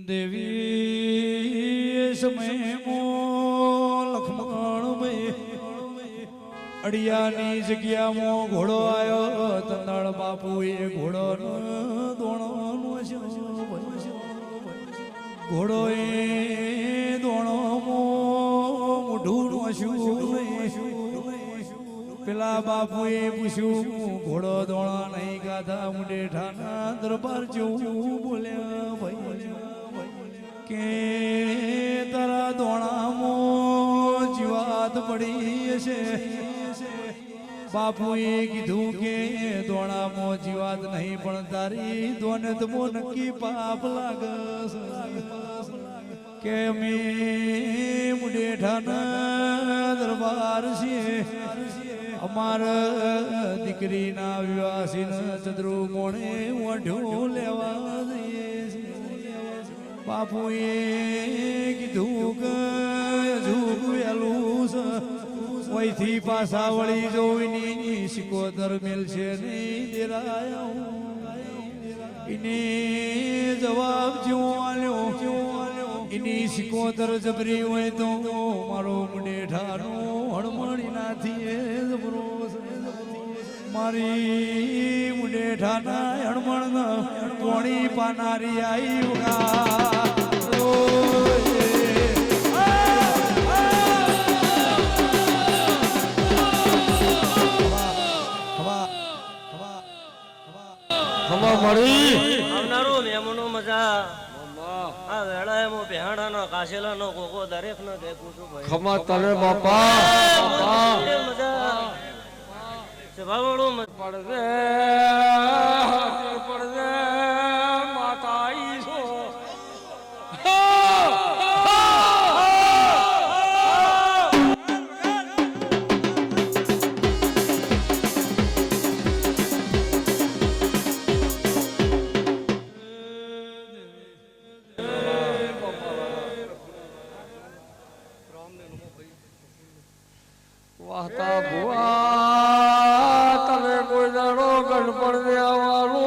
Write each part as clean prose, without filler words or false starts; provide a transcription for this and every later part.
દેવી સમય મો લખમણ ભાઈ અડિયાની જગ્યામાં ઘોડો આવ્યો તંદાળ બાપુ એ ઘોડો દોણો ઘોડો એ દોણો મોઢું પેલા બાપુ એ પૂછ્યું ઘોડો દોણા નહીં ગાધા મુડેઠાના દરબાર જેવું બોલ્યા ભાઈ કે તારા દોણામાં જીવાત પડી છે બાપુએ કીધું કે દોણામાં જીવાત નહીં પણ તારી દોનત મો નક્કી પાપ લાગે કે અમે મુડેઠાના દરબાર છીએ અમારા દીકરીના વિવાસીન ચંદ્રુ મોણે ઓઢું લેવા જઈએ બાપુએ કીધું કે ઝૂક વેલું છે વહીથી પાછા વળી જોઈની સિકોતર મેલશે નહીં દેરાયા એને જવાબ જેવો આલ્યો એની સિકોતર જબરી હોય તો મારો મુડેઠાનો હળમણી નાથી જબરો મારી મુડેઠાના હળમણ કોણી પાનારી આઈ વગા આવનારું મેમનો મજા આ વેળાએ મો પહેણાનો કાશેલાનો કોકો દરેક નો દેખું છું ભાઈ ખમા તને બાપા મજા સભાવળું પડદે પડદે માતા ઈસો વાહતા ભુવા તને કોઈ દાડો ગણપણ દેવાનો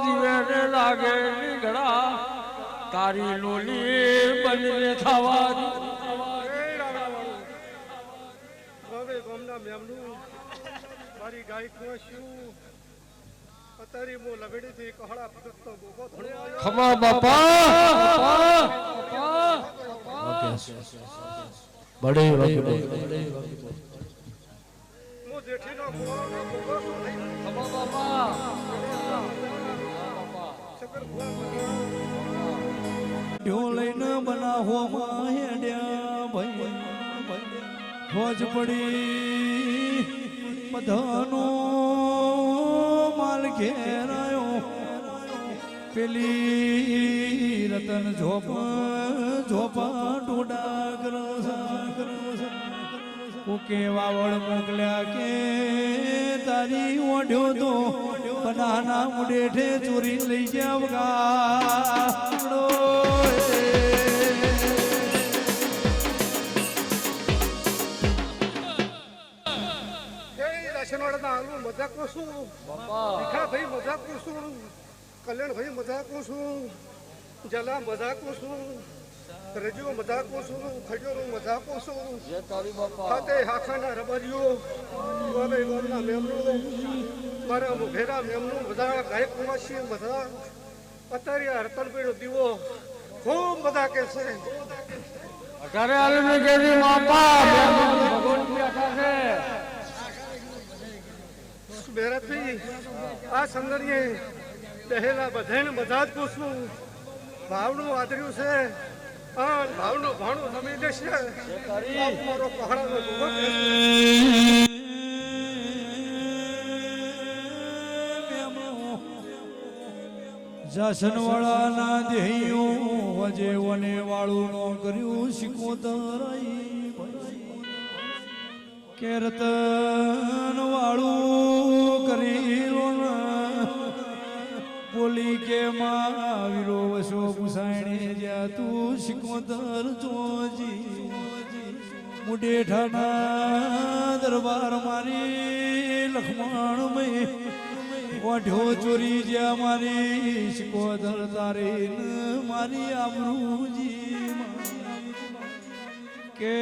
જીવેને લાગે નીકળા તારી લોલી બનીને થવા મારી ગાય કુંશું અત્યારે મો લવેડીથી કહડા ભગતનો ગોગો ખમા બાપા બડે વગડે મો જેઠીનો ગોગો ગોગો ખમા બાપા શંકર ભુવા ઢો લઈને બનાવો હેડ્યા ભાઈ ફોજ પડી બધાનો માલ ઘેરાયો પેલી રતન ઝોપા ટોડા કરો કોકે વાવળ મોકલ્યા કે તારી ઓઢ્યો તો બનાના મુડેઠે ચોરી લઈ ગયા વગાડો મજાક છું ભીખા ભાઈ મજાક છું કલ્યાણ ભાઈ મજાક છું જલા મજાક છું રજુ મજાક છું ખજોરો મજાક છું ખાતે હાખાના રબરીઓ ગોરે ગોરના મેમનો મારા મુઘેરા મેમનો બધા ગાયક કુમાસી બધા અત્યારે રતનભાઈનો દીવો ખૂબ બધા કે છે અટારે આલમે કેજી બાપા ભગવાન બેઠા છે બેરતભાઈ આ સંગરીએ પહેલા બધાને બધા જ પૂછવું ભાવનું આદર્યું છે ભાવનું ભાણું નમી દેશે મારો પહાડાનો જાસનવાળાના દેહીઓ વજે વને વાળું નો કર્યું સિકોતરાઈ કે રતન વાળું કરી બોલી કે વીરો વસો ગુસાણી જ્યાં તું સિકોતર જોજી મુડેઠાના દરબાર મારી લખમણ ઓઢો ચોરી જ્યાં મારી શિકોદર તારી ન મારી આબરૂજી કે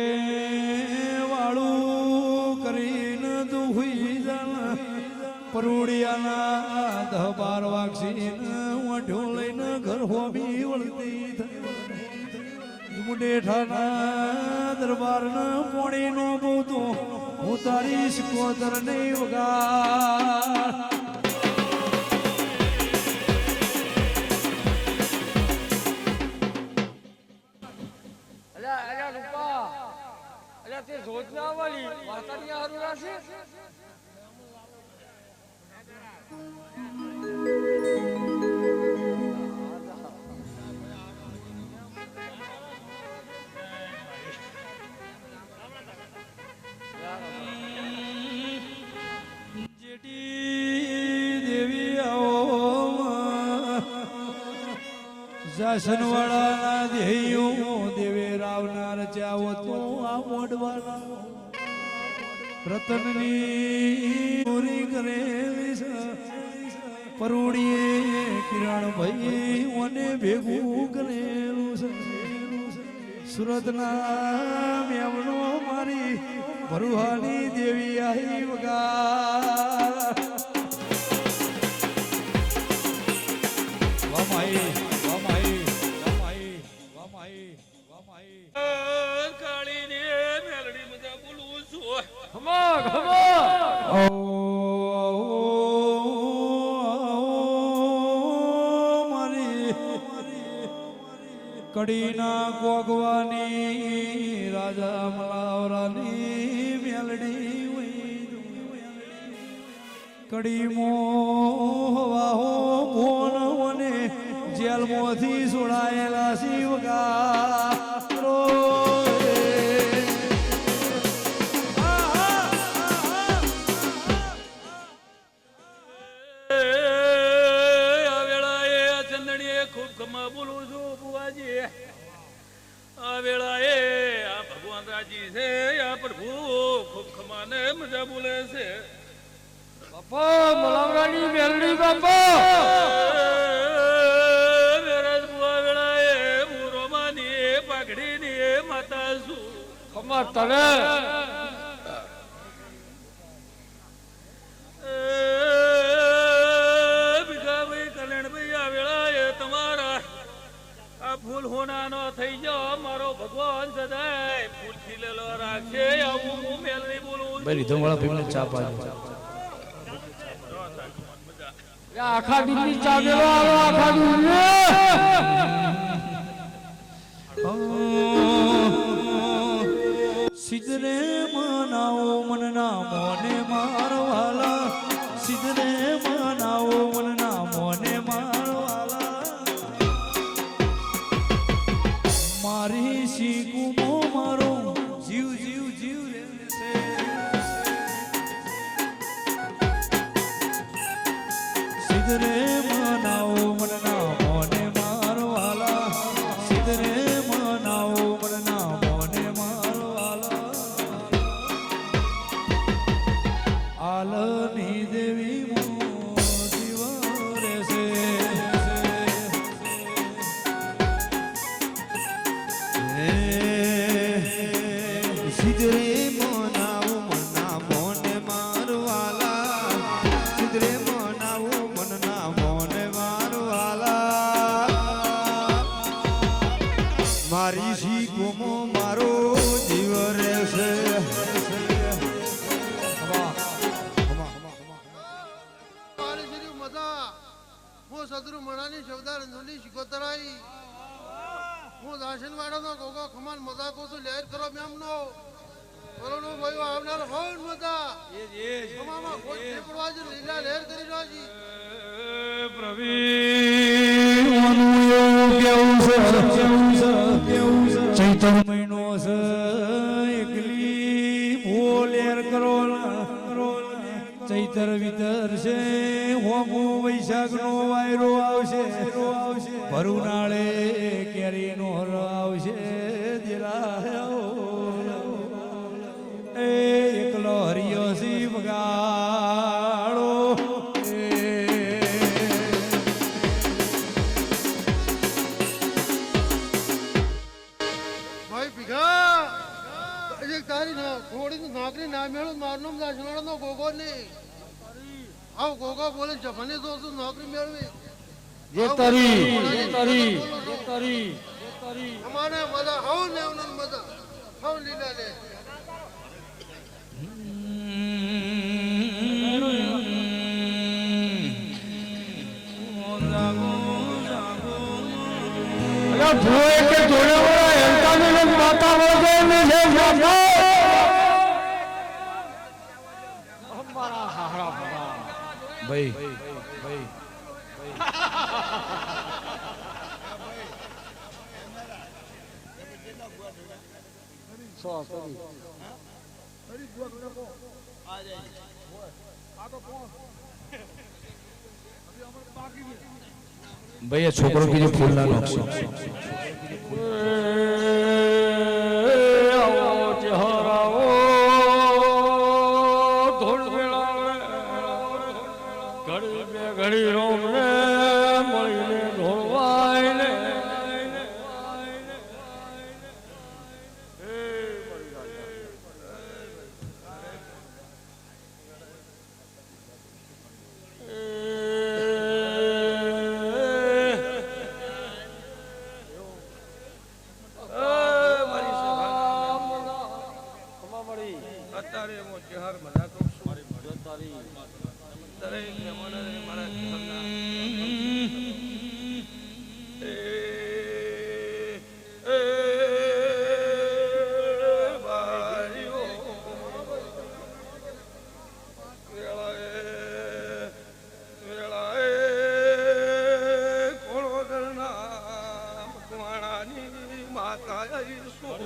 વાળું કરીને દુહી જાણ પરુડિયાના 10-12 વાગસીને ઓઢો લઈને ઘર હોમી વળતી મુડેઠાના દરબારના પોણીનો બોતો હું તારી શિકોદર નહીં વગાડ અલ્યા અલ્યા રૂપા અલ્યા તે જોજના વાળી વાતાની હારું રાશે જાસનવાળાના દેહયો દેવે રાવનાર ચાવો તો આ મોડવાના રતનની ચોરી કરેલી છે પરુડીએ કિરણ ભાઈ ઓને ભેગું કરેલું છે સુરતના મેમનો મારી ભરુહાની દેવી આહી વગા કાળીને મેલડી મજા બોલું છું ખમા ખમા મારી કડીના ગોગવાની રાજા મલાવરાની મેલડી કડી મોહવાહો મોનવને જેલમાંથી છોડાયેલા શિવગા ખૂબ ખમા બોલું છું બુવાજી આ વેળાએ આ ભગવાન રાજી છે આ પ્રભુ ખૂબ ખમા ને મજા બોલે છે બાપા મલાવરાની મેલડી બાપા વેરાજ બુવા વેળાએ હું રોમાની પાઘડીની માતા છું ખમા તને ફૂલ હોનાનો થઈ જાઓ મારો ભગવાન સદાય ફૂલ ખીલેલો રાખે આવું હું મેલની બોલું ભાઈ ધમવાળા ભીમને ચા પાજો આખા દૂધની ચા દેવો આવો આખા દૂધને સિદ્ધને મનાવો મનના મોને મારવાલા સિદ્ધને મનાવો મનના મોને મારવાલા મારી શીખુમો મારો જીવ જીવ જીવ રહેશે સિદ્ધને મનાવો મનના મોને મારવાલા સિદ્ધને મનાવો મનના મોને મારવાલા આલની દેવી મોતીવ રહેશે સિદ્ધરે મનાવો મનના મોને મારવાલા સિદ્ધરે મનાવો મનના મોને મારવાલા મારી શીખોમો મારો જીવ રહેશે હું સદરુ મણાની શબ્દાર અંજલી શિકોતરાઈ હું દાશનવાડાનો ગોગો ખમાન મજા કો છું લહેર કરો મેમનો કોરોનો ભાઈ આવનાર હોન મજા ખમામાં કોઈ ટેકડવા જ લીલા લહેર કરી રાજી ચૈતર મહિનો છે એકલી ભોલેર કરો ચૈતર વિતર છે હોમો વૈશાખ નો વાયરો આવશે ભરુનાળે કેરી નો હર આવશે એ એકલો હરિયો સી બગાડો એ હજી તારી થોડી નોકરી ના મેળવું મારું નામ દાસવાડાનો ગોગો નહીં આવ ગોગો બોલે જફાને તો તું નોકરી મેળવી અમારે મજા હાવ ને મજા હાવ લીલા લે ભૂએ કે જોડેવાળા હેલતાની માતા વગરની છે મારા હારા ભાઈ ભાઈ છોકરો કીધું ફૂલ ના નાખશો ઘડી રોમ ને મળીને ઢોળવાય ને અત્યારે હું ચહેર મજા કરું છું દરેક મહેમાનોને મારા ઘરના બારીઓ વેળાએ કોળોદરના મકવાણાની માતા આવીશું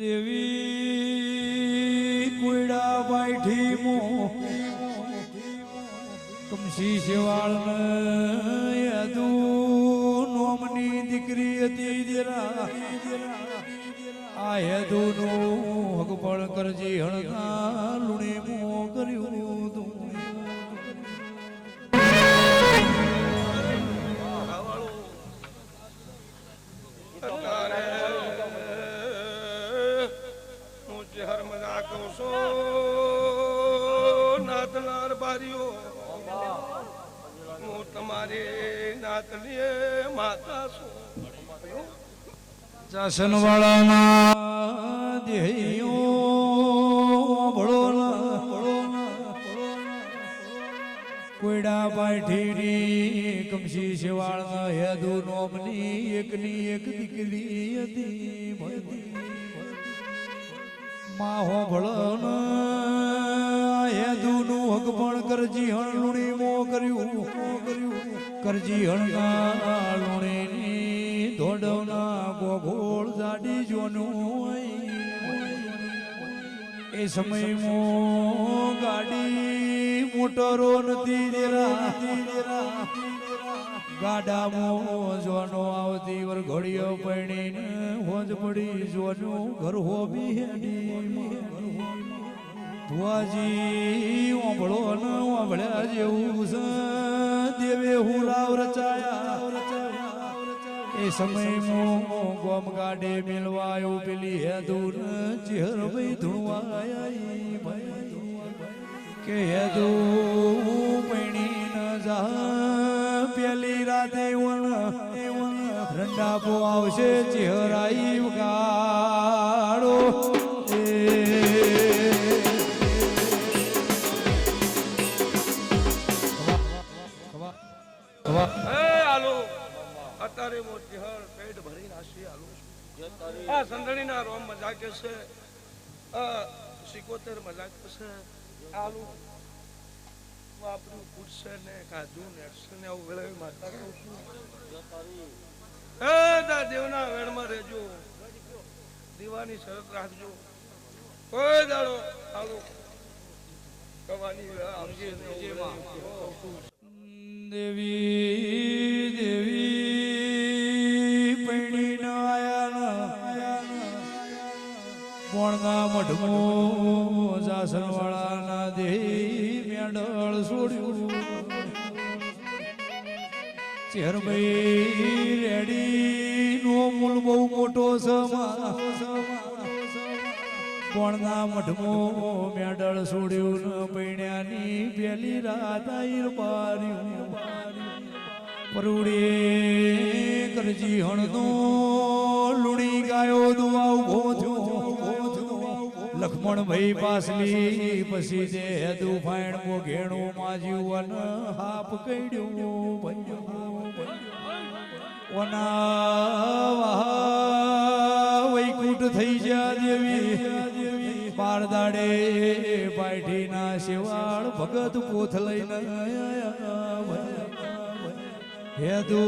દેવી કુડા બાઈઠી મો કમસી શિવાળ યદુ નોમની દીકરી હતી જરા આ યદુ નો હક પણ કરજી હણકા લુણે મો કર્યું તું હર મજા કહું છું નાતનાર બારીઓ હું તમારી નાતની માતા છું ચાસન વાળાના દેહીઓ ભળો કોયડા પાઠીની કમસી શિવાળના હેદુ નોમની એકની એક દીકરી હતી માહો ભળન હેદુનું હક પણ કરજી હણલુણી મો કર્યું કરજી હણના લુણીની ધોડવના ગોગોળ જાડી જોનું એ સમયમાં ગાડી મોટરો નથી દેરા ગાડામાં જોનો આવતી વર ઘડીઓ પડીને હોજ પડી જોનું ઘર હોબી હેડી ભુવાજી ઓંભળો ન ઓંભળ્યા જેવું છે દેવે હું રાવ રચાયા એ સમયમાં ગોમ ગાડે મેલવાયો પેલી હેદુર ચહેર ભાઈ ધૂણવાયા કે હેદુ પૈણી ન જા પેલી રાતે રંડાપો આવશે ચહેરાઈ ગાડો અત્યારે મોટી હર પેટ ભરી નાસી આલુ આ સંદણીના રોમ મજાક છે 77 મજાક છે આલુ વાપરું પૂછશે ને કાજુ ને ને આવું વેળાવી માતા કહું છું દા દેવના વેણમાં રહેજો દીવાની શરત રાખજો કોઈ દાડો આલુ કવાની વેળા આવશે દેવી દેવી પૈણી ન આયા પોણના મઢમો જાસન વાળાના દેહી મેડળ છોડ્યું ચેરભાઈ રેડી નો કુલ બહુ મોટો કોણના મઠમો મેડળ છોડ્યું ન પૈણ્યાની પેલી રાત આઈર પાર્યું પરુડે કરજી હણનો લુણી ગાયો દુઆ ઉભો થયો લખમણભાઈ પાસલી પછી જે હેદુ ફાઈણ મો ઘેણું માજ્યું અન હાપ કઈડ્યું ઓના વૈકુંઠ થઈ જા દેવી બાર દાડે પાઠીના શિવાળ ભગત પોથ લઈને હેદુ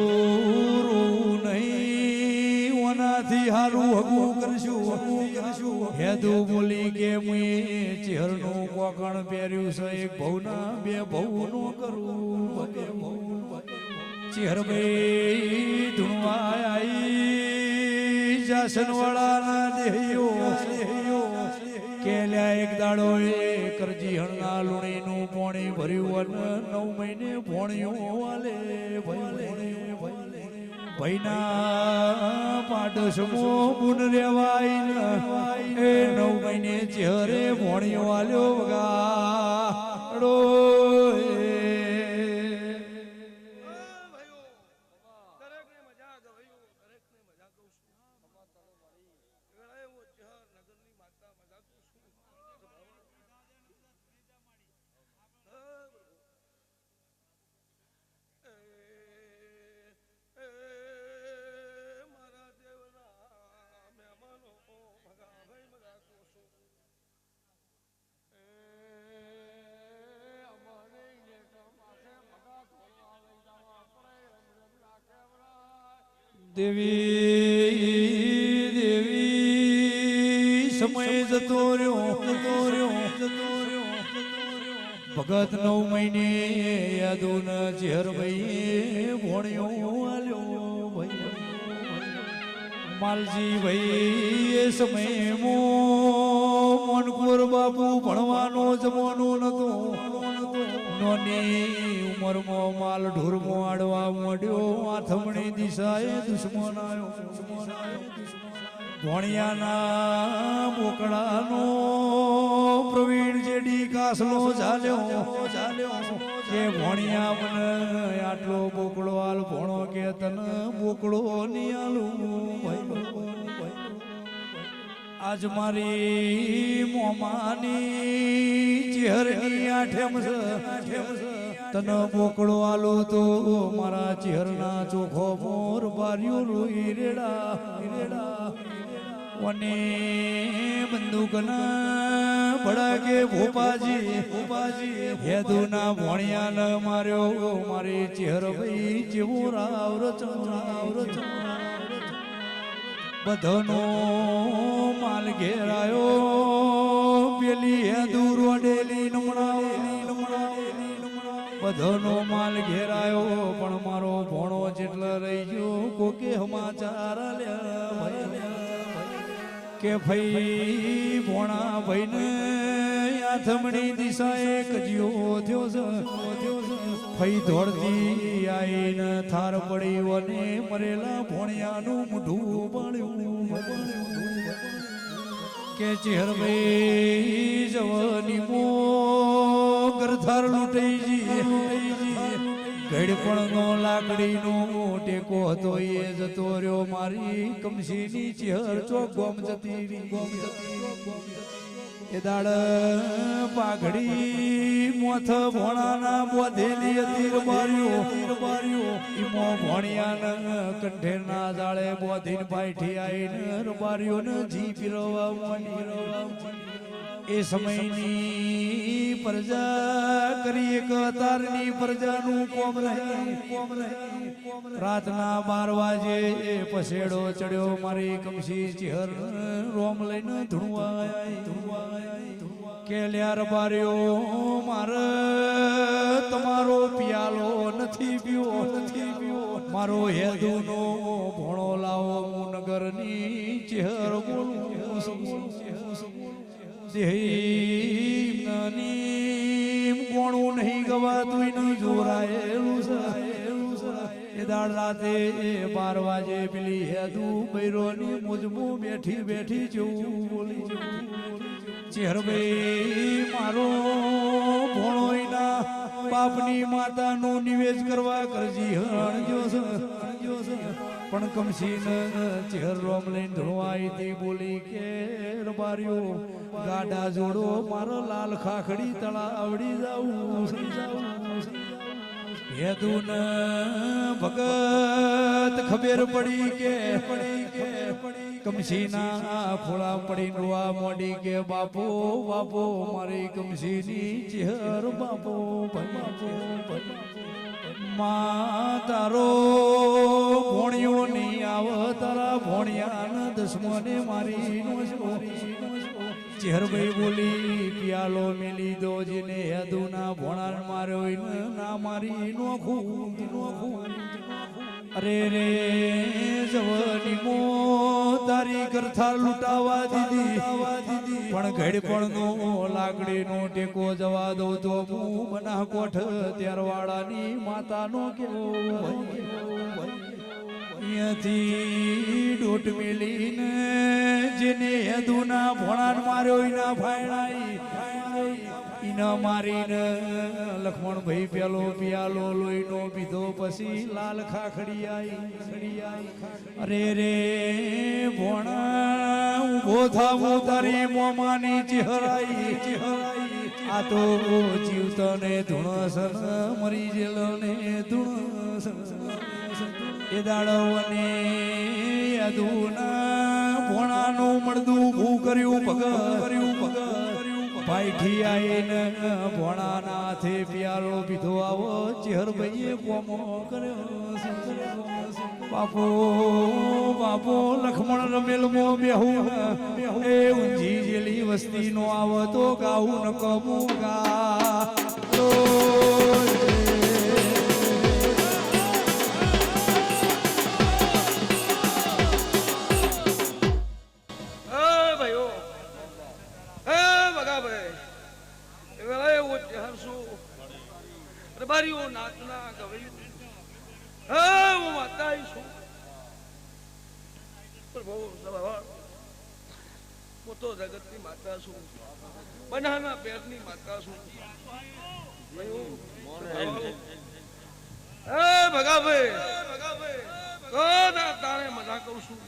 નહીં ઓનાથી હારું હગું કરશું હેદુ બોલી કે મુએ ચહેરનું કોકણ પહેર્યું છે એક ભવના બે ભવનો કરું ચહેર ભાઈ ધૂણવા આઈ જાસન વાળાના દેહ્યો કેલ્યા એક દાડો એ કરજી હણના લુણીનું પોણી ભર્યું અને 9 મહિને ભોણ્યું વાલે ભાઈના પાડોશમો બુન રેવાય એ 9 મહિને ચહેરે ભોણ્યો વાલ્યો વગાડો દેવી દેવી સમય જતો રહ્યો ભગત 9 મહિને યાદો ન ચહેર ભાઈ ભોણ્યો આલ્યો માલજી ભાઈ એ સમય મોનકોર બાપુ ભણવાનો જમાનો નતો નોની ઉંમરમાં માલ ઢોરમાં આડવા મોડ્યો આથમણી દિશાએ દુશ્મન આવ્યો ભોણિયાના મોકળાનો પ્રવીણ જેડી કાસલો ચાલ્યો કે ભોણિયા મને આટલો બોકડો હાલ ભોણો કે તને બોકડો ની આલું આજ મારી મોમાની ચહેરની આઠેમ તને બોકડો આલો તો મારા ચહેરના ચોખો મોર બાર્યો રોઈ રેડા અને બંદૂકના ભડાકે ભોપાજી હેદુના ભોણિયાને માર્યો મારી ચહેર ભાઈ જેવો રાવ રચન બધનો માલ ઘેરાયો પેલી હેદુ રોડેલી બધનો માલ ઘેરાયો પણ મારો ભોણો જેટલો રહી ગયો કોકે સમાચાર કે ભાઈ ભોણા ભાઈને આથમણી દિશાએ કજ્યો થયો છે ભાઈ દોડતી આઈને થાર પડી અને મરેલા ભોણિયાનું મોઢું પાડ્યું કે ચહેર ભાઈ જવાની મો ગરધાર લૂંટાઈ ગડપણનો લાકડીનો ટેકો હતો એ જતો રહ્યો મારી કમશીની ચહેર ચોક ગોમ જતી એ દાડ પાઘડી મોથ ભોણાના બોધેલી હતી રબાર્યો ઈમો ભોણિયાના કંઠેરના જાળે બોધીને પાઠી આઈને રબાર્યોને જી પીરવા માંડી એ સમયની પ્રજા કરી એક અતારની પ્રજાનું કોમ રહે રાતના 12 વાગે એ પસેડો ચડ્યો મારી કમશી ચહેર રોમ લઈને ધૂણવા કે લ્યાર બાર્યો મારે તમારો પિયાલો નથી પીવો મારો હેદુનો ભોણો લાવો હું નગરની ચહેર બોલું કોણું નહીં ગવાતું જોરાયેલું એ દાળ રાતે 12 વાગે પેલી હેદુ બૈરોની મુજમું બેઠી બેઠી જેવું બોલી ચેહરભાઈ મારો ભોણોઈના બાપની માતાનું નિવેદ કરવા કરજી હણજો છે પણ કમસીન ચેહર રોમ લઈને ધોવાઈ હતી બોલી કે રબારીઓ ગાડા જોડો મારો લાલ ખાખડી તળા આવડી જાવું હેદુન ભગત ખબર પડી કે કમસીના ખોળા પડી રોવા મોડી કે બાપો બાપો મારી કમસીની ચેહર બાપો માં તારો ભોણિયો નહીં આવ તારા ભોણિયાના દસમને મારી નો ચેહરભાઈ બોલી પિયાલો મેલી દો જેને હેદુના ભોણાર માર્યો ના મારી નો ખૂબ અરે રે જવાની મો તારી કરથા લૂંટાવા દીધી પણ ઘડપણ નો લાકડી નો ટેકો જવા દો તો હું બના કોઠ ત્યારવાળાની માતાનો કેવો અહીંયાથી ડોટ મેલીને જેને હેદુના ભોણાન માર્યો એના ફાયણાઈ ઈના મારીને લખમણભાઈ પેલો પિયાલો લોહીનો પીધો પછી લાલ ખાખડી આઈ અરે રે ભોણા ઉભો થાવું તારી મોમાની ચહેરાઈ આ તો જીવતને ધૂણસન મરી જેલો ને ધૂણસન એ દાડવને યદુના ભોણાનું મળદું ભૂ કર્યું ભગત ભાઈઠી આઈને ભોણાના હાથે પિયાલો પીધો આવો ચેહરભાઈએ કોમો કર્યો બાપો બાપો લખમણ રમેલ મો બેહું એ ઊંઝી જેલી વસ્તી નો આવો તો ગાવું ન કમું ગા રબારીઓ નાચના ગવૈયું હું માતા છું પ્રભુ હું તો જગતની માતા છું બનાના પેરની માતા છું ભગાભાઈ તારે મજા કહું છું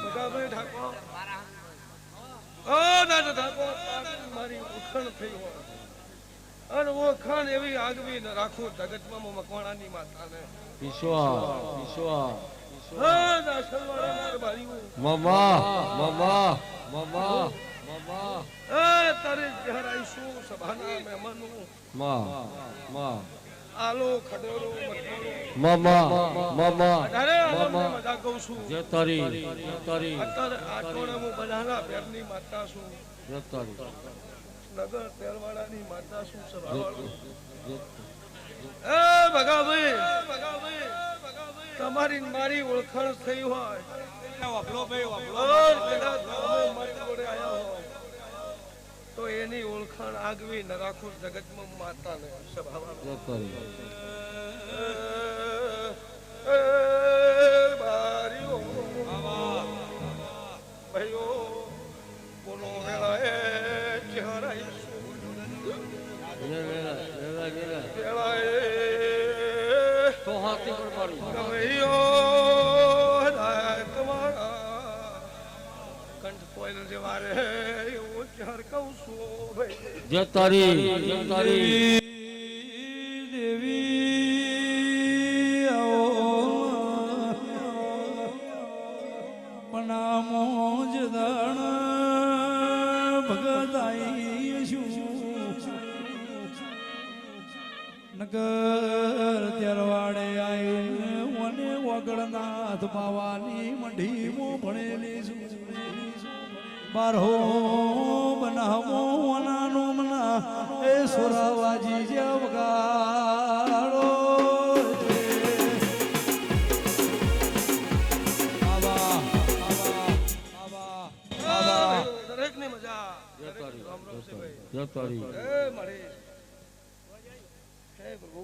ભગાભાઈ ઠાકોર મારી ઉખણ થઈ હોય અને ઓખણ એવી આગવી ન રાખું જગતમાં મકવાણાની માતાને તારે જયારે આવીશું સભાના મહેમાનો આલો ખડોરો મજા કહું છું અત્યારે આટોણે હું બધાના પેરની માતા છું નગર તેલવાડાની માતા શું ભગાભાઈ તમારી મારી ઓળખાણ થઈ હોય તો એની ઓળખાણ આગવી ન રાખો જગતમાં માતા ને ભાઈઓ બોલો દેવી પનામો જદણ ભગતાઈ નગર ત્યારવાડે આવીને મને વગડનાથ બાવાની મંડીમાં ભણેલી છું બારહો બનાવો વનાનો મના એ સોરાવાજી જે વગાડો દરેક ની મજા હે પ્રભુ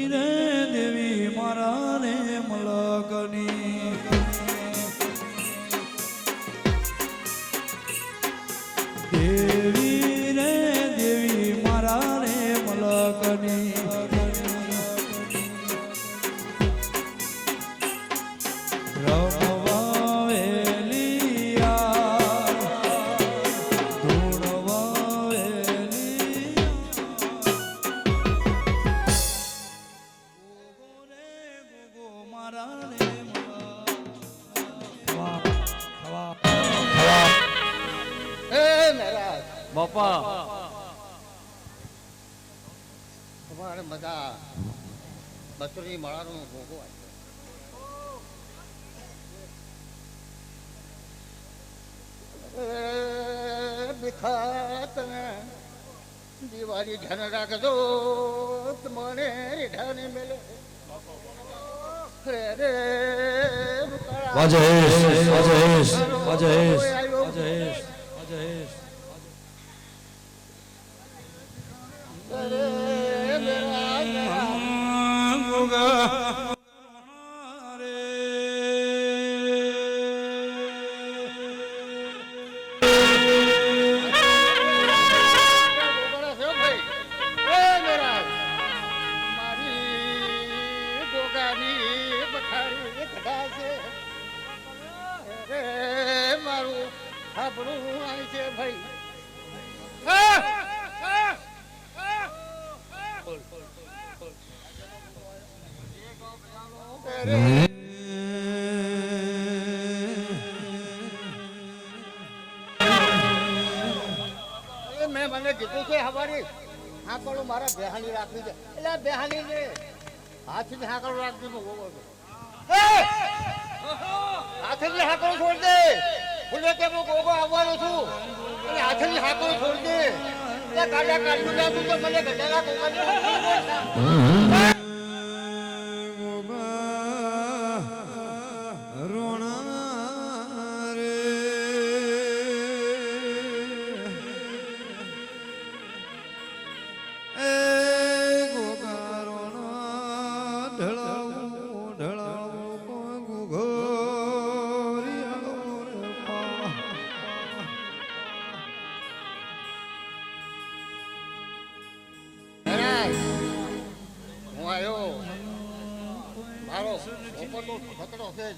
રે દેવી મારા રે મલકની દેવી રે દેવી મારા રે મલકની બાપા તમારે મજા બકરી મળવાનો ભોગો ભીખા તમે દિવાળી ધ્યાન રાખજો મને રેઢાને મેલે રે રે અજયેશ મારું આપણું આય છે ભાઈ મેં મને કીધું છે હવારી હાકડું મારા બેહાની રાખવી છે એટલે બેહાની ને હાથથી હાકડું રાખવી હાથથી હાકડું છોડ દે ભૂલે કે હું ગોગો આવવાનો છું અને હાથથી હાકડું છોડ દે કાઢા કાઢ્યું લાગું તો મને ગઢાલા ગોગાને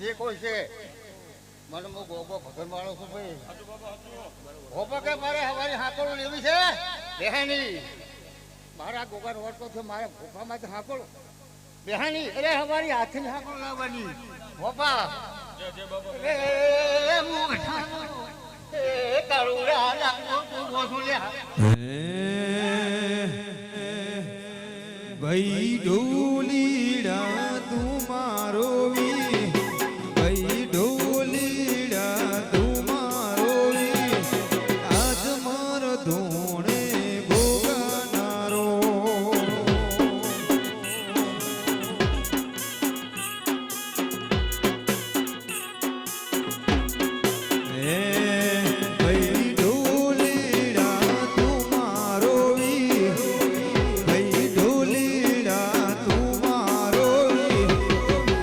જે કોઈ છે મને હું ગોગો ભગન વાળો છું ભાઈ ગોગો કે મારે હવારી હાકડું લેવી છે બેહાની મારા ગોગા રોટકો છે મારે ગોપામાંથી હાકડું બેહાની અરે હવારી હાથથી હાકડું લાવવાની ગોપા એ કરુણા ભાઈ ઢોલીડા તું મારો વી ભાઈ ઢોલીડા તું મારો વી આજ મારો ધોણે ભોગનારો ભાઈ ઢોલીડા તું મારો વી ભાઈ ઢોલીડા તું મારો વી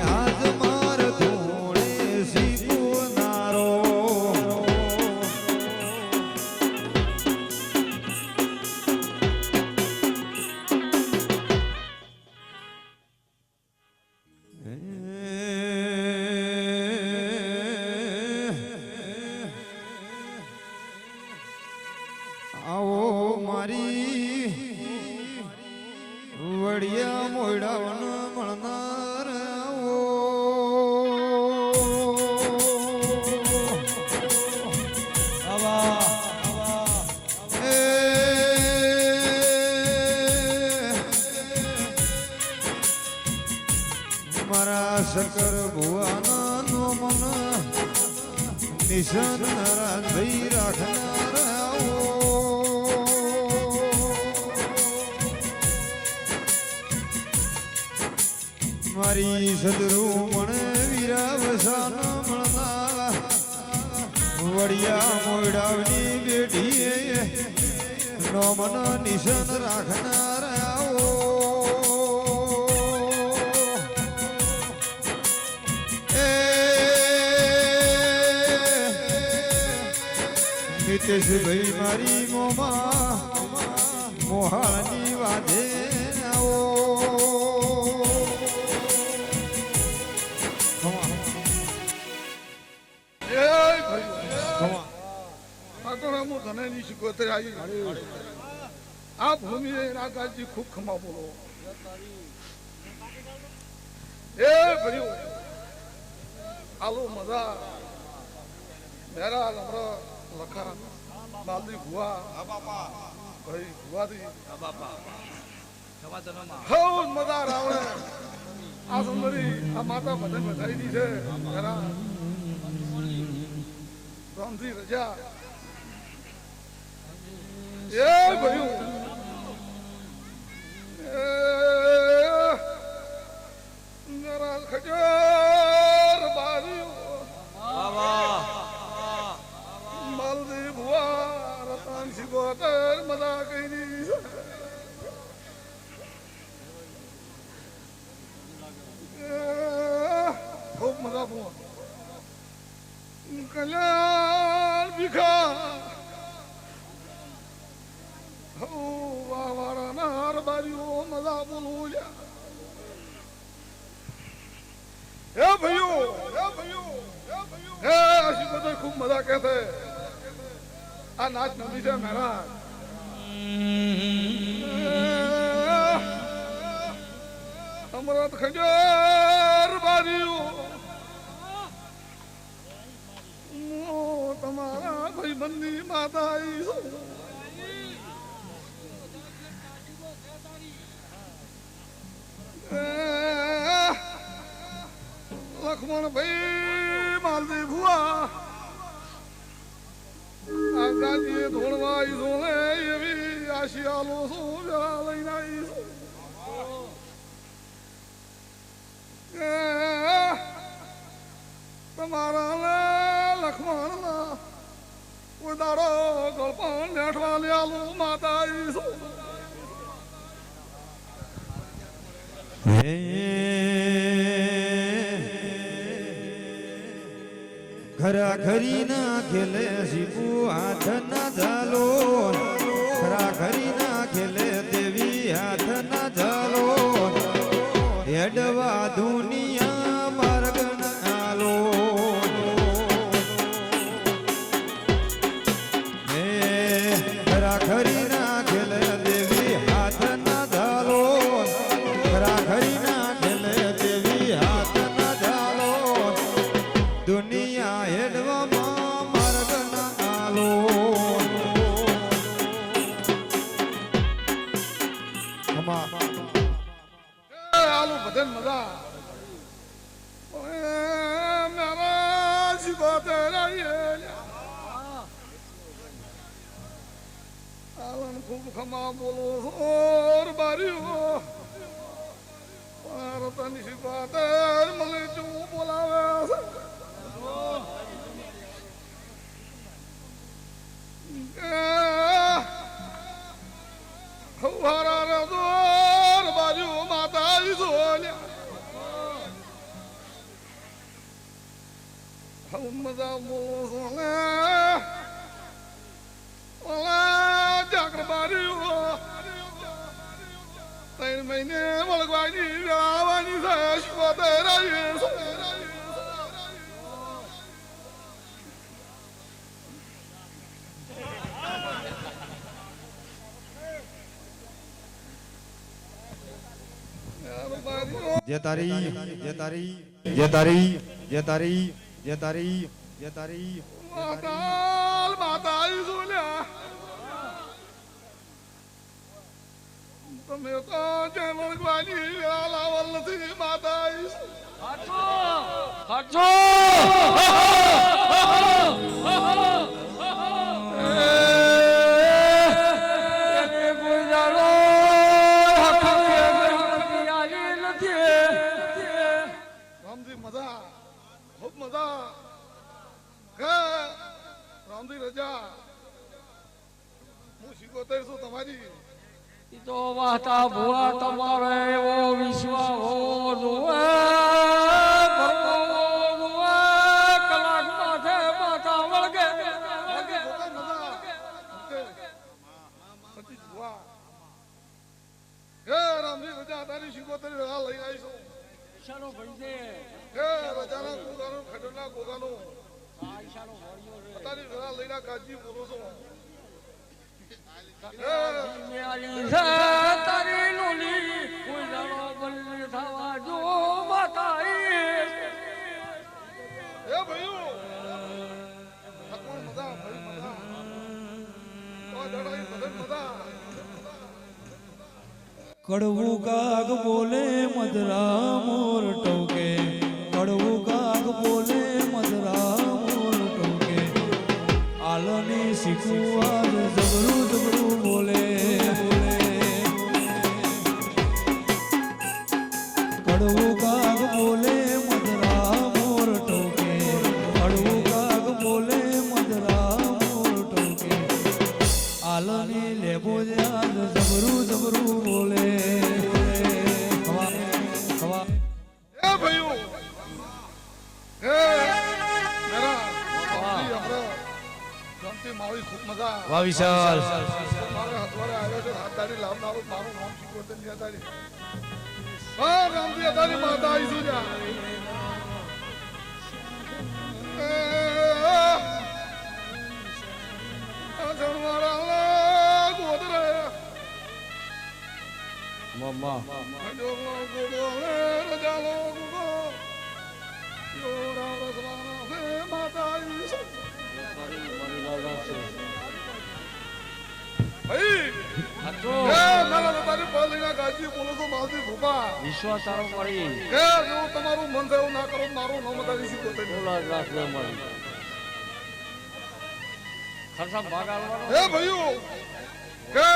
આજ માર ધોણે શીખનારો આવો મારી વડિયા મોડાવન મળનાર આવો એ મારા શંકર ભુવાના નો મન નિશાન નારાજ ભાઈ રાખનાર આવો મારી સદરૂ મને વીરાવસાન મળના વડિયા મોડાવની બેઠીએ નો મન નિશાન રાખનાર આવો હિતેશભાઈ મારી મોમાં મોહાળની વાધે આવો એ ભાઈ આટોરામો ધનેની શિકોતર આવી આ ભૂમિએ નાગાજી ખૂબ ખમા બોલો એ ભાઈ આલો મજા મેરા લમરા લખા બાલદી ભુવા ભાઈ ભુવાથી હો મજા રાવણે આ સુંદરી આ માતા ભજન વધારી દી છે મેરા રામજી રજા એ ભાઈ મેરા ખજર બારીઓ માલદી ભુવા રતન શિકોતર મજા કઈ ખૂબ મજા ભુવા કલ્યાણ ભીખા વાળા નાર બારીઓ મજા બોલું હે ભાઈઓ હે શિકોતર ખૂબ મજા કહેતે આ નાચ નદી છે મેરા અમરત ખજર બારીઓ તમારા ભાઈ બંદી માતા લખમણ ભાઈ માલદી ભુવા આ ગાજીએ ધોળવા ઈસો લે એવી આશિયાલો શું જરા લઈને આવીશું તમારા લે લખમણ કોઈ દાડો ગળપણ નેઠવા લ્યાલું માતા આવીશું ખરા ખરી ના ખેલે શીપુ હાથ ના ઝાલો ખરા ખરી ના ખેલે દેવી હાથ ના ઝાલો હેડવા દુનિયા માર્ગ ના આલો હે ખરા ખરી ના ખેલે દેવી હાથ ના ઝાલો ખરા ખરી ના ખેલે દેવી હાથ ના ઝાલો દુનિયા હેડવામાં માર્ગ ના આલો આલુ ભજન મજા મેરા શિકોતર આલન ખૂબ ખમા બોલો સોર બારીઓ રતન શિકોતર મને ચું બોલાવે હવારા રદોર બાજુ માતા સોલ્યા મજા બોલો સોલે જાગર બારીઓ 3 મહિને વળગવાની આવવાની છે શિકોતર જે તારી જે તારી જે તારી જે તારી જે તારી જે તારી માતાલ માતા ઈસુલ્યા તમે તો જેનો ગવાની લાવલ નથી માતા ઈસુ રામજી મજા ખૂબ મજા રામજી રજા હું શિકોતર છું તમારી તો વાતા ભુવા તમારો એવો વિશ્વાસ હોવો કલાક માથે માથા વળગે વેળા લઈને આવીશું ઈશાનો ભાઈ છે હે રજાના ગોગાનું ખડરના ગોગાનું આ ઈશાનો વાળ્યો છે તારી વેળા લઈને કાજી બોલો છો તારી લોલી કોઈ દાડો બની થવા જો માતા હે ભાઈઓ ભગવાન મજા ભાઈ મજા તો દડાઈ બદન મજા કડવું કાગ બોલે મધરા મોર ટોકે કડવું કાગ બોલે મધરા મોર ટોકે આલની શીખુઆ જબરું જબરું બોલે કડવું કાગ બોલે મધરા મોર ટોકે કડવું કાગ બોલે મધરા મોર ટોકે આલની લેબો જાગ જબરું જબરું બોલે હવા હવા હે ભાઈઓ હે મેરા જી આપણે ગમતી મારી ખૂબ મજા વાહ વિશાલ મારે હતવારે આવ્યો છે હાથદારી લાવનારો મારું નામ શીખવતન યાદારી હા રામજી યાદારી માતા આવી છું જા જણવાળા ગોદરે મમ્મા રજાલો ગોગો હે રજાલો ગોગો યોરા રસવાના હે માતા આવી છું ભાઈ હાચો હે મારા તારી પાલીના ગાજી બોલો તો માલતી ભૂપા વિશ્વાસ સારો મળી હે જો તમારું મન થયું ના કરો મારું નામ તારી શીખો તે બોલા રાખ લે મળી ખરસા ભાગ આલવાનો હે ભાઈઓ કે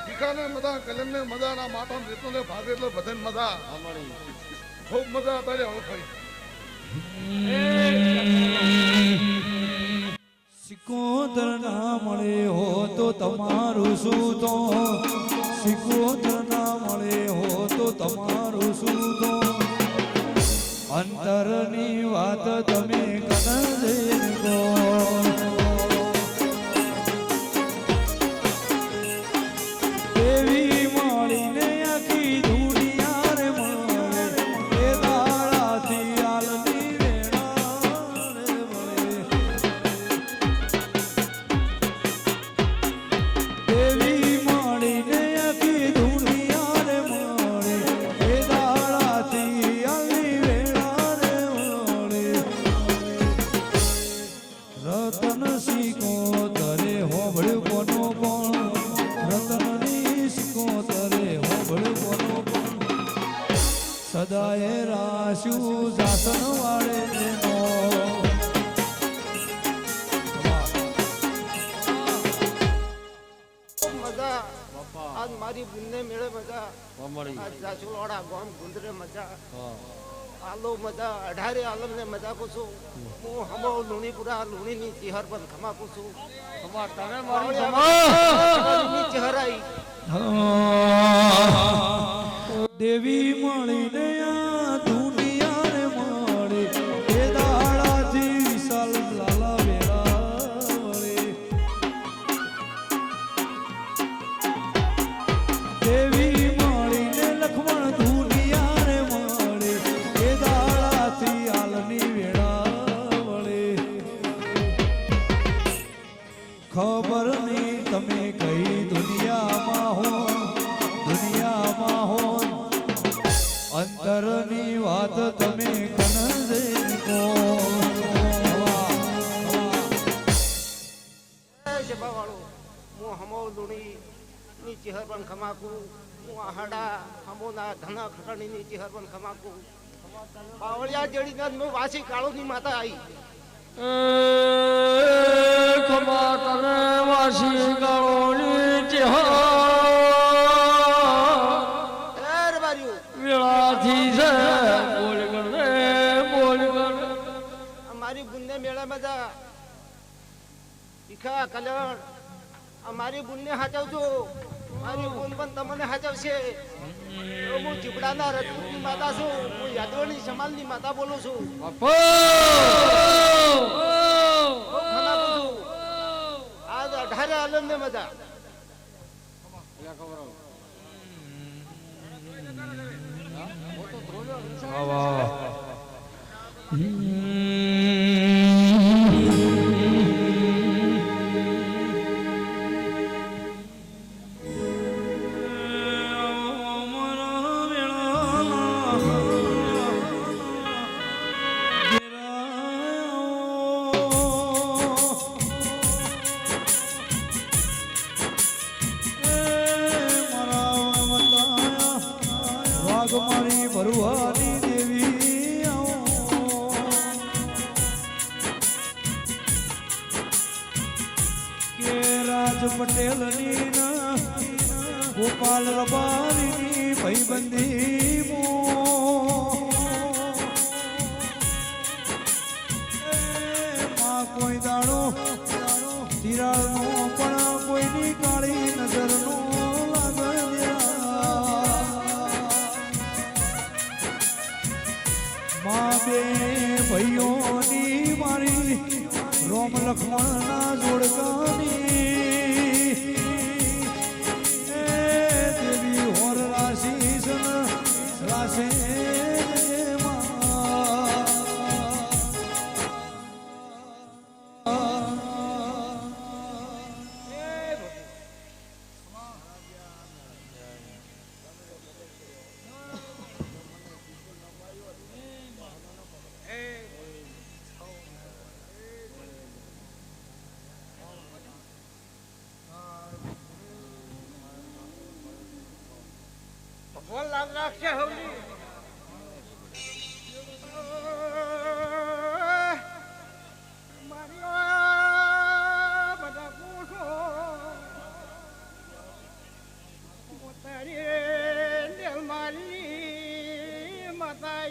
ભીખાને મજા કલમને મજા ના માતા રેતોને ભાગે એટલે બધાને મજા મળી ખૂબ મજા તારે હવે ભાઈ સિકોતર ના મળે હો તો તમારું શું તો સિકોતર ના મળે હો તો તમારું શું તો અંતરની વાત તમે કનજે કહો દેવી મળીને આખી દુનિયા રે મળે એ દાડાથી આલની વેળા રે મળે દેવી મળીને આખી દુનિયા રે મળે એ દાડાથી આલની વેળા રે મળે રતન સિકોતરે હોબળ કોનો પણ રતનની સિકોતરે હોબળ કોનો પણ સદાય રાશુ જાસન વાળે નો મજા આજ મારી બુનને મેળે મજા મળી આજ જાસુવાડા ગામ ગુંદરે મજા હા આલો મજા 18 આલમને મજા પૂછું હું હમો લુણીપુરા લુણીની ચિહર પર ખમા પૂછું તમાર તને મારી ની ચહેરાઈ દેવી મળીને આ દુનિયા રે મળે એ દાડાથી વિશાલ લાલા વેળા મળે દેવી મળીને લખમણ દુનિયા રે મળે એ દાડાથી હાલની વેળા મળે ખબર નહીં તમે કઈ દુનિયામાં હો અંતરની વાત તમે કનજે કહો શેબાવાળો હું હમો લુણી ની ચિહર પર ખમાકુ હું આહડા હમોના ધના ખટણીની ચિહર પર ખમાકુ બાવળિયા જેડીના મેં વાસી કાળોની માતા આવી ખમા તને વાસી ગાળોની ચેહા એર બાર્યું વેળાથી છે બોલ કર રે બોલ કર અમારી બુનને મેળા મજા ભીખા કલ્યાણ અમારી બુનને હાચવજો મારી બુન પણ તમને હાચવશે હું ચીપડાના રજપૂતની માતા છું હું યાદવની સમાલની માતા બોલું છું આજ 18 આલમને મજા વાહ વાહ મારી ભરવાની દેવી કે રાજ પટેલની ગોપાલ રબારીની ભાઈબંધી માં કોઈ દાડો તિરાડનો પણ કોઈની કાળી નજરનો માં બે ભાઈઓની મારી રોમ લક્ષ્મણના જોડકાની દેવી હોર રાશિ રાશે ભગવાન લાભ રાખશે હવલી મારી બધા પૂછો તારી મારી માતા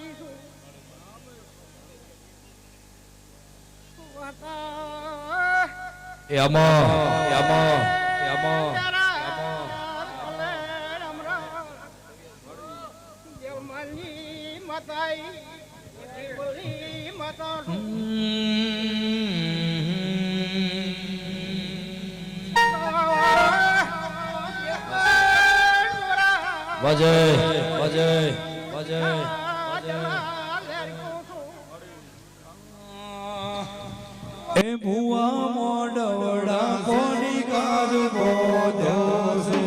વજય વજય વજય એ ભુવા મોડવડા કોની કાજ બોધ્યો છે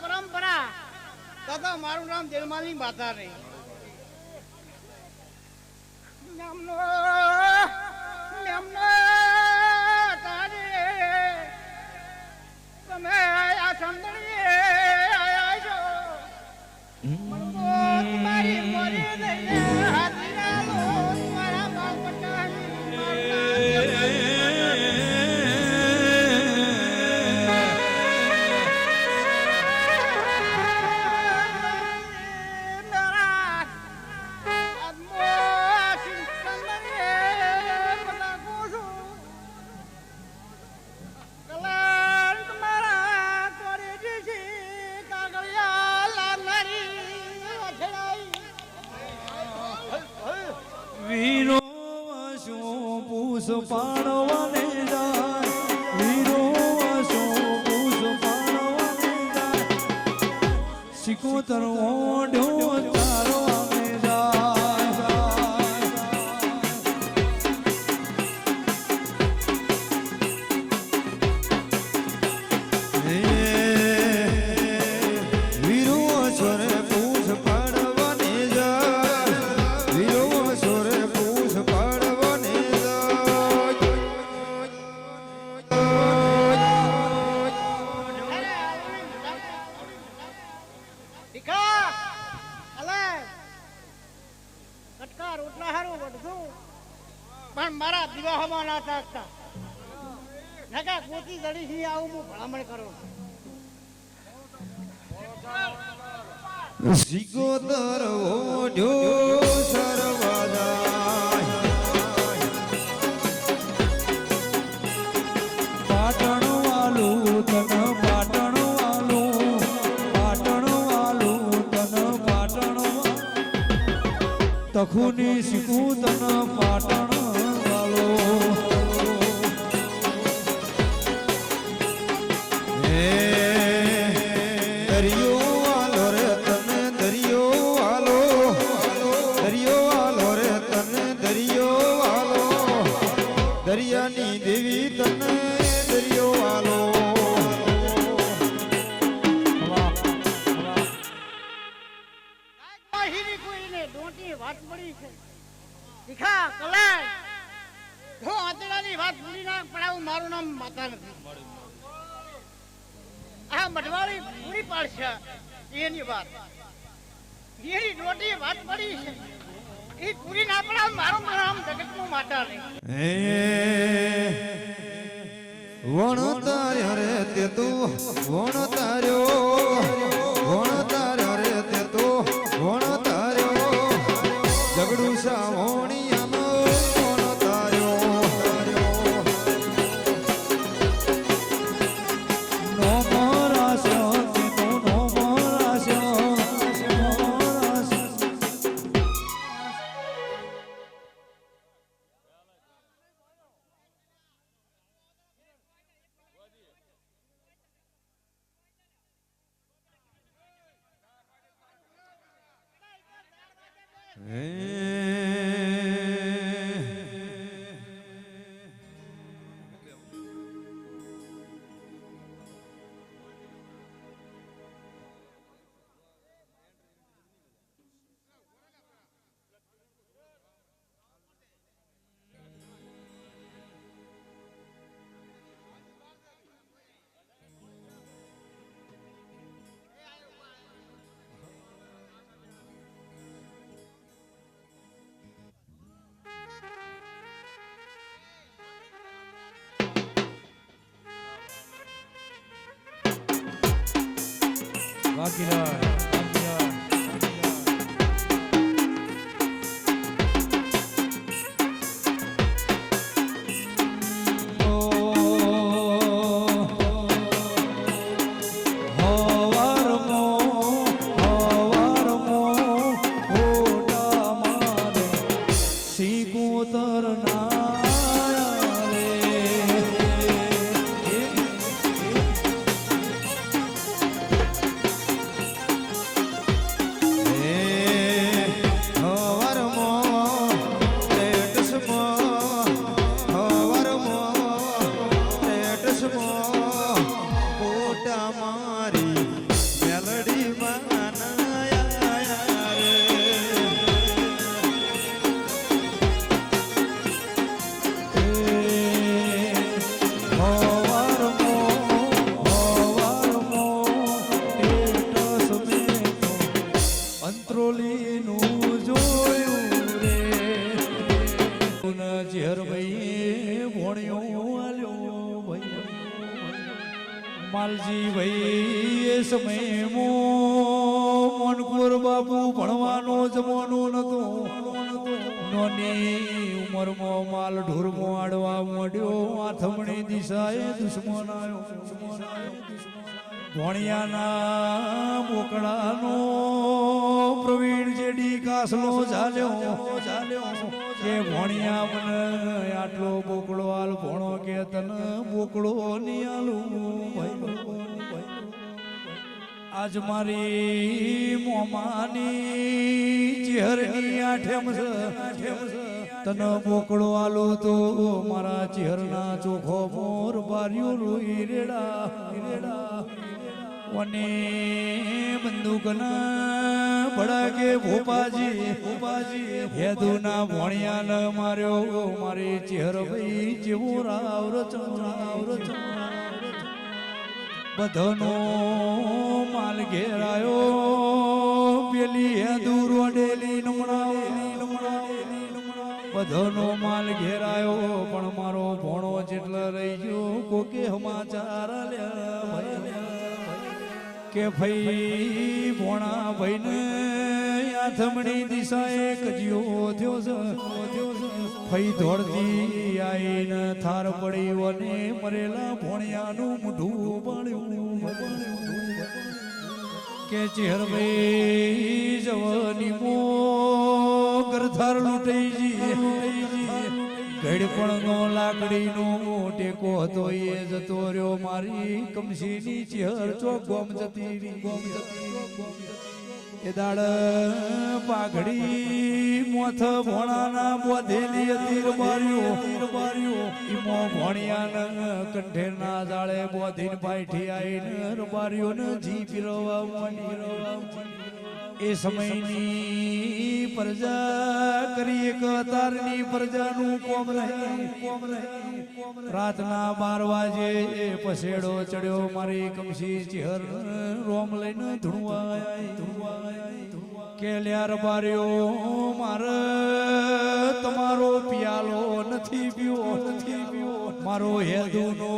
પરંપરા તથા મારું નામ દિલમાની માતા નહીં તમે આ સંદડી આયા છો મારી મોરી દઈને હાથી મારા બાપ વીરો શું પૂસ પાડવાને જાય વીરો શું પૂસ પાડવાને જાય સિકોતર ઓઢો તારવાને પર આમાં ના તાકતા નકા કોતી જડી થી આવું હું ભલામણ કરું સિગોદર ઓઢ્યો સરવાદાય પાટણ વાલું તન પાટણ વાલું પાટણ વાલું તન પાટણ તખુની શીખું તન પાટણ વાલો દરિયો વાલો રે તને દરિયો વાલો દરિયો વાલો રે તને દરિયો વાલો દરિયાની દેવી તને દરિયો વાલો હીરી કોઈને ડોંટી વાત પડી છે શીખા કલાય જો આતડાની વાત ભૂલી ના પડાવું મારું નામ માતા નથી આ મઢવાળી પૂરી પાડશે એની વાત એની ડોંટી વાત પડી છે એ પૂરી ના પડાવું મારું નામ જગતનું માતા નહીં વણ તાર્યો રે તે તું વણ તાર્યો રે તે તું વણ તાર્યો ઝઘડું સાવણિયાનો વણ તાર્યો નો મોરાશો તે તો નો મોરાશો વાકીરાય માલજી ભાઈ એ સમય મોનકુર બાપુ ભણવાનો જમાનો નતો નોની ઉંમરમાં માલ ઢોરમાં આડવા મોડ્યો આથમણી દિશાએ દુશ્મન આવ્યો ભણિયાના બોકડાનો પ્રવીણ જેડી કાસલો ચાલ્યો કે ભણિયા મને આટલો બોકડો હાલ ભણો કે તને બોકડો ની આલું આજ મારી મોમાની ચહેરની આઠેમ છે તને બોકડો આલો તો મારા ચહેરના ચોખો મોર બાર્યો રોઈ રેડા વને બંદૂકના ભડાકે ભોપાજી હેદુના ભણિયાને માર્યો મારી ચહેર ભાઈ જેવો રાવ બધાનો માલ ઘેરાયો પેલી હેદુ રોડેલી નમણા બધોનો માલ ઘેરાયો પણ મારો ભોણો જેટલો રહી ગયો કોકે સમાચાર આલ્યા કે ભાઈ ભોણા ભાઈને આથમણી દિશાએ કજ્યો થયો છે ભાઈ દોડતી આઈને થાર પડી અને મરેલા ભોણિયાનું મોઢું પાડ્યું કે ચેહરભાઈ જવાની મો ગરધાર લૂંટાઈ ઘડપણનો લાકડીનો ટેકો હતો એ જતો રહ્યો મારી કમસીની ચેહર ચોક ગોમ જતી એ દાડ પાઘડી મોથ ભોણાના બોધેલી હતી રબાર્યો ઈમો ભોણિયાના કંઠેરના જાળે બોધીને પાઠી આઈને રબાર્યો ને જી પીરવા માંડી એ સમયની પ્રજા કરી એક અતારની પ્રજાનું કોમ રહે રાતના 12 વાગે પસેડો ચડ્યો મારી કમસી ચેહર રોમ લઈને ધૂણવા કે લ્યાર બાર્યો મારે તમારો પિયાલો નથી પીવો મારો હેદુનો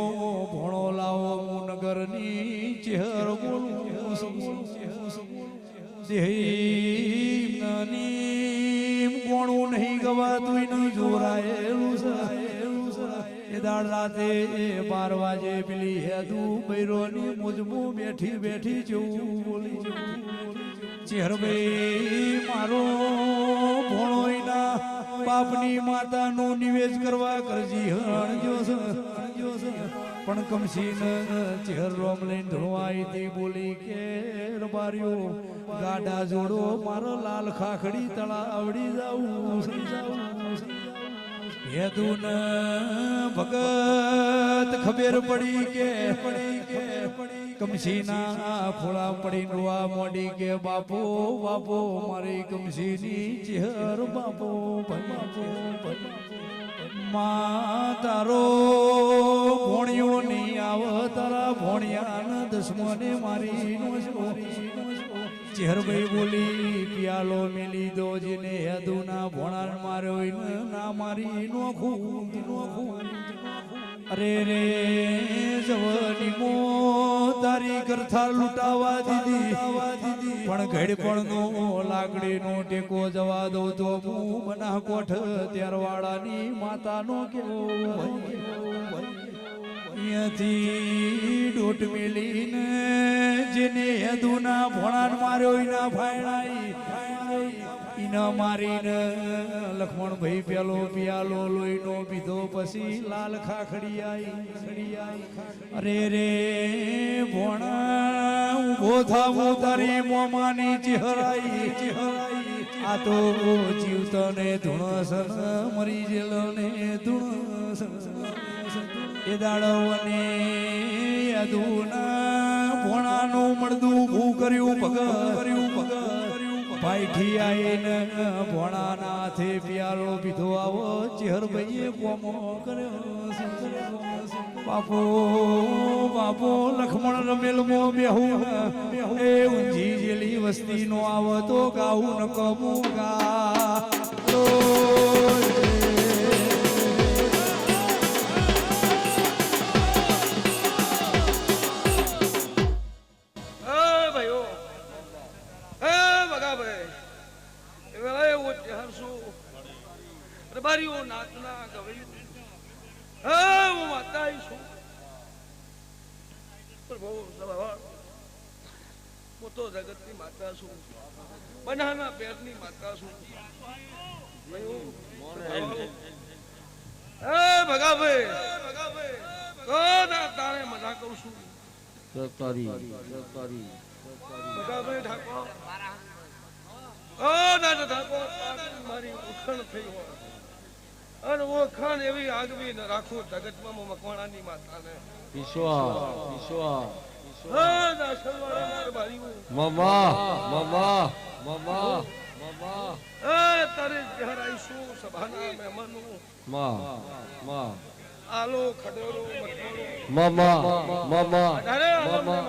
ભોણો લાવો હું નગરની ચેહર બોલું કોણું નહીં ગવાતું જોરાયેલું એ દાડ રાતે 12 વાગે પેલી હેદુ બૈરોની મુજબું બેઠી જેવું બોલી ચેહરભાઈ મારો ભોણોયના બાપની માતાનું નિવેદ કરવા કરજી હણજો પણ કમસીને ચેહર રોમ લઈને ધોવાઈ તે બોલી કે રબાર્યો ગાડા જોડો મારો લાલ ખાખડી તળાવડી જાઉં હેદુન ભગત ખબર પડી કે કમસીના ખોળા પડી રોવા મોડી કે બાપો મારી કમસીની ચેહર બાપો માં તારો ભોણિયો નહીં આવ તારા ભોણિયાના દસમને મારી ચેહરભાઈ બોલી પિયાલો મેલી દો જેને હેદુના ભોણાર માર્યો ના મારી નોખું અરે રે જવાની મો તારી કરથાર લૂંટાવા દીધી પણ ઘડપણનો લાકડીનો ટેકો જવા દો તો હું બના કોઠ ત્યારવાળાની માતાનો કેવો અહીંયાથી ડોટ મેલીને જેને હેદુના ભોણાન માર્યો એના ભાઈનાઈ ઈના મારીને લખમણભાઈ પેલો પિયાલો લોહીનો પીધો પછી લાલ ખાખડી આઈ અરે રે ભોણા ઉભો થાવો તારી મોમાની ચહેરાઈ આ તો જીવતને ધૂણસ મરી જેલો ને ધૂણસ એ દાડવને યાદુના ભોણાનું મળદું ભૂ કર્યું ભગત પાઈઠી આઈને ભોણાના હાથે પિયાલો પીધો આવો ચેહરભાઈએ કોમો કર્યો બાપો લખમણ રમેલમો બેહું એ ઊંઝી જેલી વસ્તીનો આવો તો ગાવું ન કમું ગા રબારીઓ નાચના ગવૈયું હું માતા છું પ્રભુ હું તો જગતની માતા છું બનાના પેરની માતા છું ભગાભાઈ તારે મજા કરું છું ભગાભાઈ ઠાકોર મારી ઉખણ થઈ હોય અને ઓળખાણ એવી આગવી ન રાખો જગતમાં મકવાણાની માતાને તારે જહરાઈશું સભાના મહેમાનો આલો ખડેરો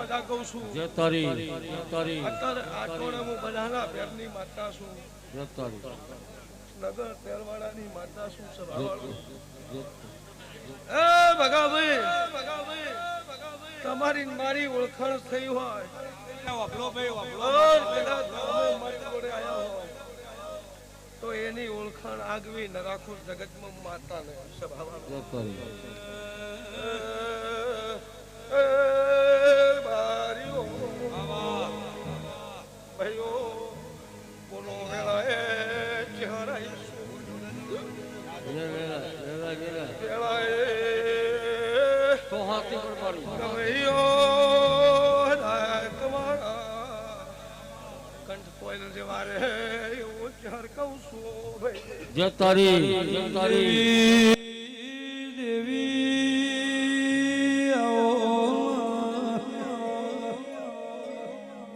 મજા કહું છું અત્યારે આઠોડે હું બનાના પેરની માતા છું નગર તેલવાડાની માતા શું સભાવાળું એ ભગાભાઈ તમારી ને મારી ઓળખાણ થઈ હોય પેલા ગામમાં મારી જોડે આયા હોય તો એની ઓળખાણ આગવી ન રાખો જગતમાં માતાને સભાવાળું ભાઈઓ બોલો વેળા એ ચહેરા દેવી આવો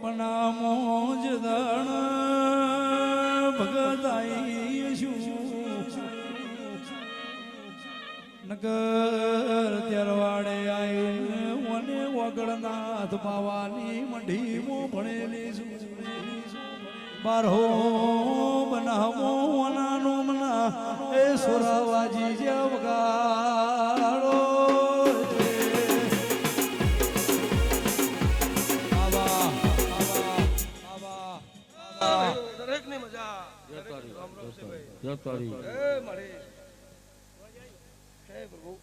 પનામો જદણ ભગતાઈ શું નગર ત્યારવાડે આવીને મને વગડનાથ પાવાની મંડીમાં ભણેલી છું બારહો બનાવો વનાનો મના એ સોરાવાજી જે વગાડો દરેક ની મજા પ્રભુ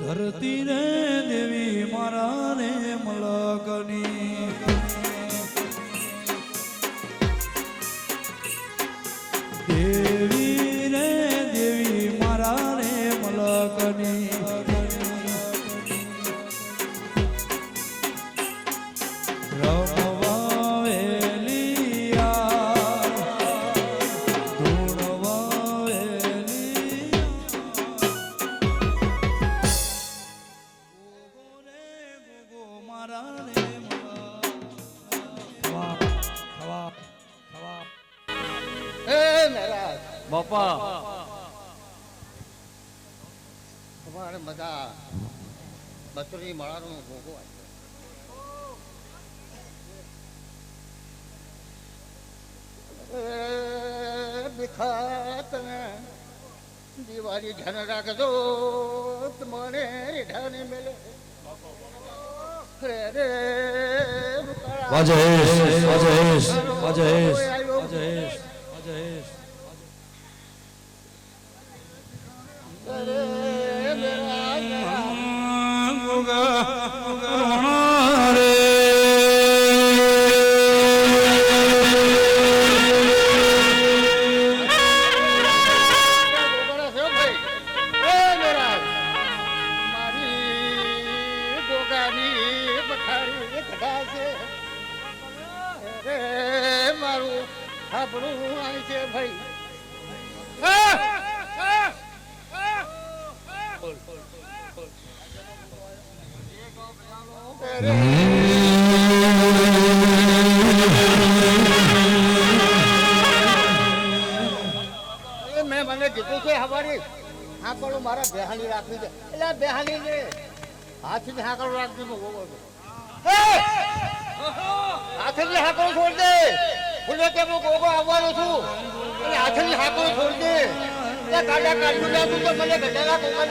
ધરતી રે દેવી મારા રે મલકની દેવી રે દેવી મારા રે મલકની બાપા તમારે બધા બકરી માળાનો ભોગો ભીખા તમે દિવાળી ધ્યાન રાખજો તમારે રેઢાને મેલે રે અજયેશ મારું આપણું અહીં છે ભાઈ મેં મને કીધું છે હવારી હાકડો મારા બેહાની રાખવી છે એટલે બેહાની ને હાથથી હાકડો રાખજો હાથથી હાકડો છોડ દે ભૂલે કે હું ગોગો આવવાનો છું એટલે હાથથી હાકડો છોડ દે કાઢા કાઢ્યું લાગું તો મને ગઢેલા ગોગા